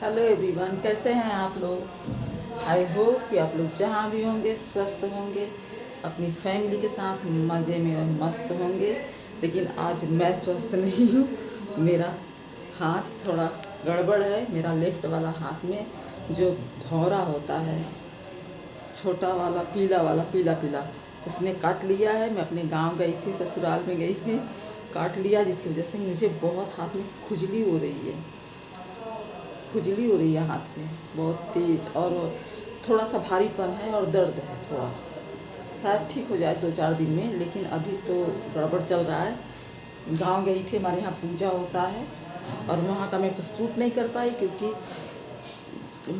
Hello everyone, कैसे हैं आप लोग। आई होप कि आप लोग जहाँ भी होंगे स्वस्थ होंगे, अपनी फैमिली के साथ मज़े में और मस्त होंगे। लेकिन आज मैं स्वस्थ नहीं हूँ। मेरा हाथ थोड़ा गड़बड़ है। मेरा लेफ़्ट वाला हाथ में जो भौरा होता है, छोटा वाला पीला वाला पीला पीला, उसने काट लिया है। मैं अपने गांव गई थी, ससुराल में गई थी, काट लिया, जिसकी वजह से मुझे बहुत हाथ में खुजली हो रही है। खुजली हो रही है हाथ में बहुत तेज़, और थोड़ा सा भारीपन है और दर्द है थोड़ा। शायद ठीक हो जाए 2-4 दिन में, लेकिन अभी तो गड़बड़ चल रहा है। गांव गई थी, हमारे यहाँ पूजा होता है, और वहाँ का मैं कुछ शूट नहीं कर पाई क्योंकि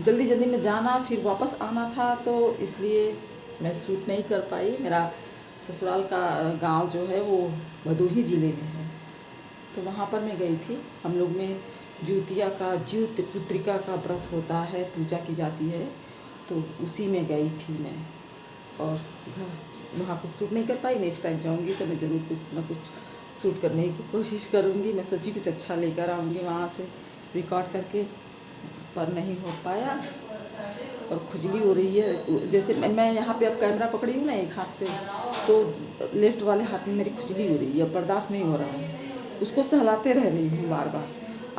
जल्दी जल्दी में जाना फिर वापस आना था, तो इसलिए मैं शूट नहीं कर पाई। मेरा ससुराल का गांव जो है वो भदोही ज़िले में है, तो वहाँ पर मैं गई थी। हम लोग में ज्यूतिया का ज्यूत पुत्रिका का व्रत होता है, पूजा की जाती है, तो उसी में गई थी मैं। और वहाँ कुछ शूट नहीं कर पाई। नेक्स्ट टाइम जाऊँगी तो मैं ज़रूर कुछ ना कुछ शूट करने की कोशिश करूँगी। मैं सोची कुछ अच्छा लेकर आऊँगी वहाँ से रिकॉर्ड करके, पर नहीं हो पाया। और खुजली हो रही है, जैसे मैं यहाँ पे अब कैमरा पकड़ी हूँ ना एक हाथ से, तो लेफ़्ट वाले हाथ में मेरी खुजली हो रही है, बर्दाश्त नहीं हो रहा है। उसको सहलाते रह रही हूँ बार बार।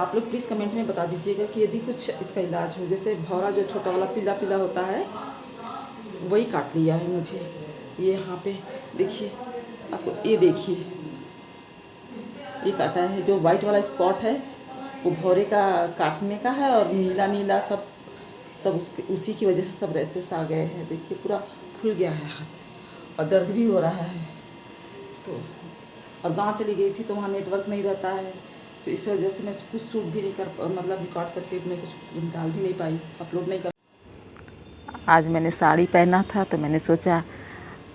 आप लोग प्लीज़ कमेंट में बता दीजिएगा कि यदि कुछ इसका इलाज हो। जैसे भौरा जो छोटा वाला पीला पीला होता है, वही काट लिया है मुझे। ये यहाँ पे देखिए, आपको ये देखिए, ये काटा है। जो वाइट वाला स्पॉट है वो भौरे का काटने का है, और नीला नीला सब सब उसी की वजह से सब रैसेस आ गए हैं। देखिए पूरा फूल गया है हाथ, और दर्द भी हो रहा है। तो और गांव चली गई थी तो वहाँ नेटवर्क नहीं रहता है, तो इस वजह से मैं कुछ शूट भी नहीं कर, मतलब रिकॉर्ड करके मैं कुछ डाल भी नहीं पाई, अपलोड नहीं कर। आज मैंने साड़ी पहना था तो मैंने सोचा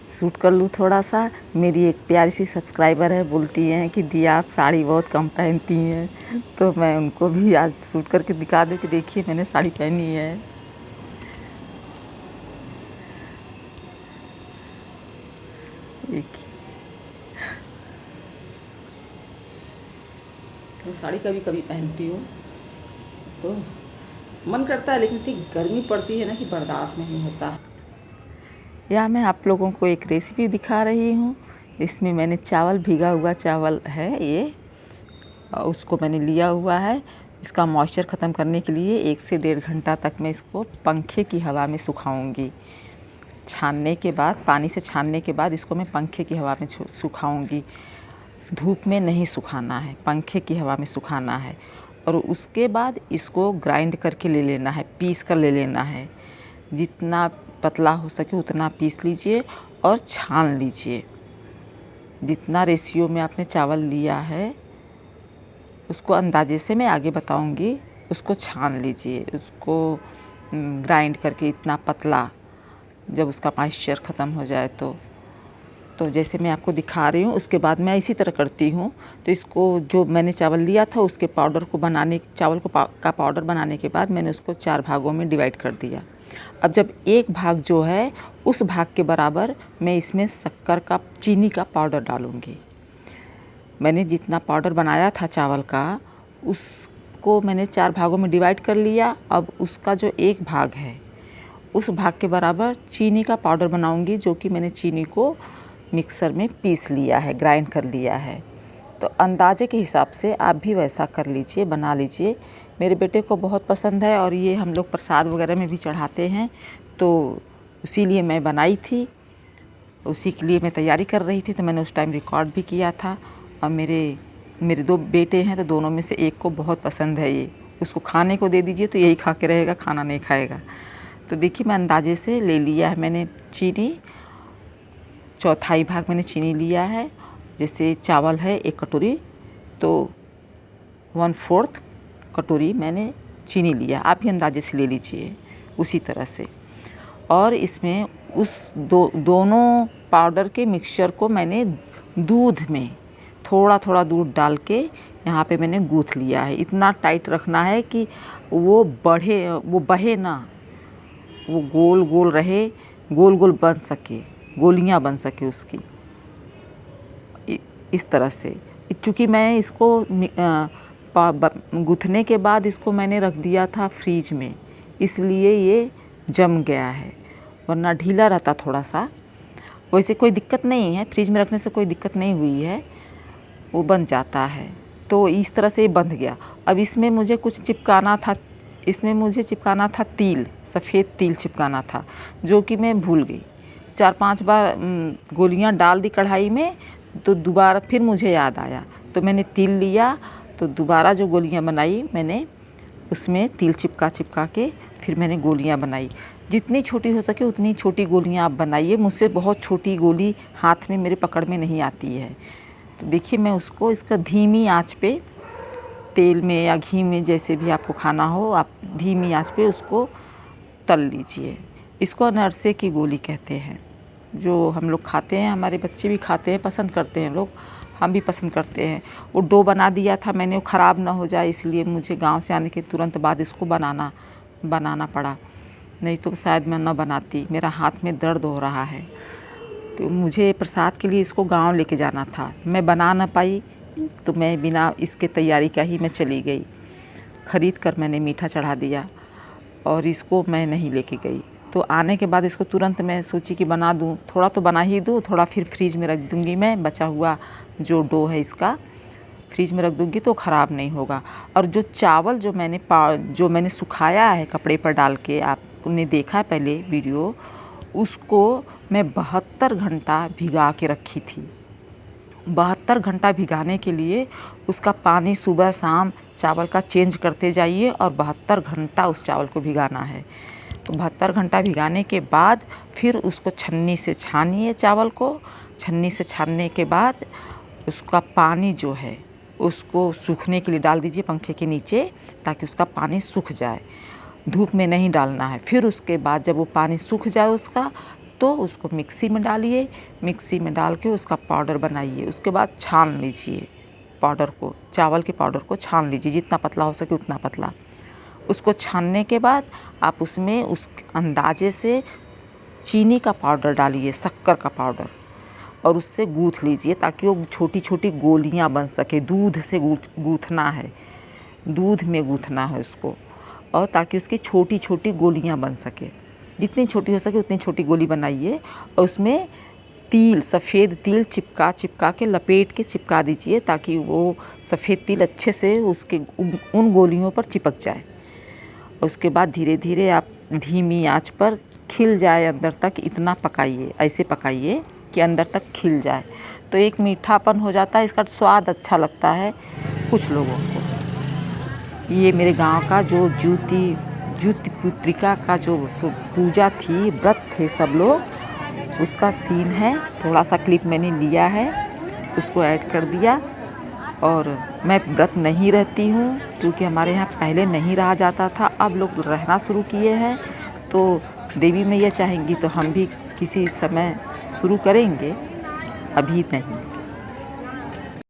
शूट कर लूँ थोड़ा सा। मेरी एक प्यारी सी सब्सक्राइबर है, बोलती हैं कि दिया आप साड़ी बहुत कम पहनती हैं, तो मैं उनको भी आज शूट करके दिखा दूँ कि देखिए मैंने साड़ी पहनी है। मैं साड़ी कभी कभी पहनती हूँ तो मन करता है, लेकिन इतनी गर्मी पड़ती है ना कि बर्दाश्त नहीं होता। या मैं आप लोगों को एक रेसिपी दिखा रही हूँ। इसमें मैंने चावल, भीगा हुआ चावल है ये, उसको मैंने लिया हुआ है। इसका मॉइस्चर ख़त्म करने के लिए 1 से 1.5 घंटा तक मैं इसको पंखे की हवा में सुखाऊंगी। छानने के बाद, पानी से छानने के बाद इसको मैं पंखे की हवा में सुखाऊंगी। धूप में नहीं सुखाना है, पंखे की हवा में सुखाना है। और उसके बाद इसको ग्राइंड करके ले लेना है, पीस कर ले लेना है। जितना पतला हो सके उतना पीस लीजिए और छान लीजिए। जितना रेशियो में आपने चावल लिया है उसको अंदाजे से मैं आगे बताऊंगी। उसको छान लीजिए, उसको ग्राइंड करके इतना पतला, जब उसका मॉइस्चर ख़त्म हो जाए तो जैसे मैं आपको दिखा रही हूँ उसके बाद मैं इसी तरह करती हूँ। तो इसको, जो मैंने चावल लिया था उसके पाउडर को बनाने, चावल को का पाउडर बनाने के बाद मैंने उसको 4 भागों में डिवाइड कर दिया। अब जब एक भाग जो है उस भाग के बराबर मैं इसमें शक्कर का, चीनी का पाउडर डालूँगी। मैंने जितना पाउडर बनाया था चावल का, उसको मैंने 4 भागों में डिवाइड कर लिया। अब उसका जो एक भाग है उस भाग के बराबर चीनी का पाउडर बनाऊंगी, जो कि मैंने चीनी को मिक्सर में पीस लिया है, ग्राइंड कर लिया है। तो अंदाजे के हिसाब से आप भी वैसा कर लीजिए, बना लीजिए। मेरे बेटे को बहुत पसंद है, और ये हम लोग प्रसाद वगैरह में भी चढ़ाते हैं, तो इसीलिए मैं बनाई थी। उसी के लिए मैं तैयारी कर रही थी, तो मैंने उस टाइम रिकॉर्ड भी किया था। और मेरे 2 बेटे हैं, तो दोनों में से एक को बहुत पसंद है ये। उसको खाने को दे दीजिए तो यही खा के रहेगा, खाना नहीं खाएगा। तो देखिए मैं अंदाजे से ले लिया है मैंने चीनी, 1/4 भाग मैंने चीनी लिया है। जैसे चावल है 1 कटोरी, तो 1/4 कटोरी मैंने चीनी लिया। आप भी अंदाजे से ले लीजिए उसी तरह से। और इसमें उस दोनों पाउडर के मिक्सचर को मैंने दूध में थोड़ा थोड़ा दूध डाल के यहाँ पे मैंने गूँथ लिया है। इतना टाइट रखना है कि वो बहे ना, वो गोल गोल रहे, गोल गोल बन सके, गोलियाँ बन सके उसकी, इस तरह से। चूँकि मैं इसको गूँथने के बाद इसको मैंने रख दिया था फ्रीज में, इसलिए ये जम गया है, वरना ढीला रहता थोड़ा सा। वैसे कोई दिक्कत नहीं है, फ्रीज में रखने से कोई दिक्कत नहीं हुई है, वो बन जाता है। तो इस तरह से ये बंध गया। अब इसमें मुझे कुछ चिपकाना था, इसमें मुझे चिपकाना था तिल, सफ़ेद तिल चिपकाना था, जो कि मैं भूल गई। 4-5 बार गोलियां डाल दी कढ़ाई में, तो दोबारा फिर मुझे याद आया, तो मैंने तिल लिया, तो दोबारा जो गोलियां बनाई मैंने उसमें तिल चिपका के फिर मैंने गोलियां बनाई। जितनी छोटी हो सके उतनी छोटी गोलियां आप बनाइए। मुझसे बहुत छोटी गोली हाथ में मेरे पकड़ में नहीं आती है। तो देखिए मैं उसको इसका धीमी आंच पे, तेल में या घी में जैसे भी आपको खाना हो, आप धीमी आंच पे उसको तल लीजिए। इसको अनरसे की गोली कहते हैं, जो हम लोग खाते हैं, हमारे बच्चे भी खाते हैं, पसंद करते हैं लोग, हम भी पसंद करते हैं। वो डो बना दिया था मैंने, वो ख़राब ना हो जाए इसलिए मुझे गांव से आने के तुरंत बाद इसको बनाना पड़ा, नहीं तो शायद मैं ना बनाती। मेरा हाथ में दर्द हो रहा है, तो मुझे प्रसाद के लिए इसको गांव लेके जाना था। मैं बना ना पाई, तो मैं बिना इसके तैयारी का ही मैं चली गई। ख़रीद कर मैंने मीठा चढ़ा दिया और इसको मैं नहीं लेके गई। तो आने के बाद इसको तुरंत मैं सोची कि बना दूं, थोड़ा तो बना ही दूं, थोड़ा फिर फ्रीज में रख दूंगी। मैं बचा हुआ जो डो है इसका फ्रीज में रख दूंगी तो ख़राब नहीं होगा। और जो चावल जो मैंने सुखाया है कपड़े पर डाल के, आपने देखा पहले वीडियो, उसको मैं 72 घंटा भिगा के रखी थी। 72 घंटा भिगाने के लिए उसका पानी सुबह शाम चावल का चेंज करते जाइए और 72 घंटा उस चावल को भिगाना है। तो 72 घंटा भिगाने के बाद फिर उसको छन्नी से छानिए। चावल को छन्नी से छानने के बाद उसका पानी जो है उसको सूखने के लिए डाल दीजिए पंखे के नीचे, ताकि उसका पानी सूख जाए। धूप में नहीं डालना है। फिर उसके बाद जब वो पानी सूख जाए उसका, तो उसको मिक्सी में डालिए। मिक्सी में डाल के उसका पाउडर बनाइए। उसके बाद छान लीजिए पाउडर को, चावल के पाउडर को छान लीजिए, जितना पतला हो सके उतना पतला। उसको छानने के बाद आप उसमें उस अंदाजे से चीनी का पाउडर डालिए, शक्कर का पाउडर, और उससे गूँथ लीजिए ताकि वो छोटी छोटी गोलियां बन सके। दूध से गूँथना है, दूध में गूँथना है उसको, और ताकि उसकी छोटी छोटी गोलियां बन सके। जितनी छोटी हो सके उतनी छोटी गोली बनाइए और उसमें तिल, सफ़ेद तिल चिपका के लपेट के चिपका दीजिए, ताकि वो सफ़ेद तिल अच्छे से उसके उन गोलियों पर चिपक जाए। उसके बाद धीरे धीरे आप धीमी आंच पर खिल जाए अंदर तक, इतना पकाइए, ऐसे पकाइए कि अंदर तक खिल जाए। तो एक मीठापन हो जाता है, इसका स्वाद अच्छा लगता है कुछ लोगों को। ये मेरे गांव का जो ज्योति पुत्रिका का जो पूजा थी, व्रत थे सब लोग, उसका सीन है। थोड़ा सा क्लिप मैंने लिया है, उसको ऐड कर दिया। और मैं व्रत नहीं रहती हूँ, क्योंकि हमारे यहाँ पहले नहीं रहा जाता था, अब लोग रहना शुरू किए हैं। तो देवी मैया चाहेंगी तो हम भी किसी समय शुरू करेंगे, अभी नहीं।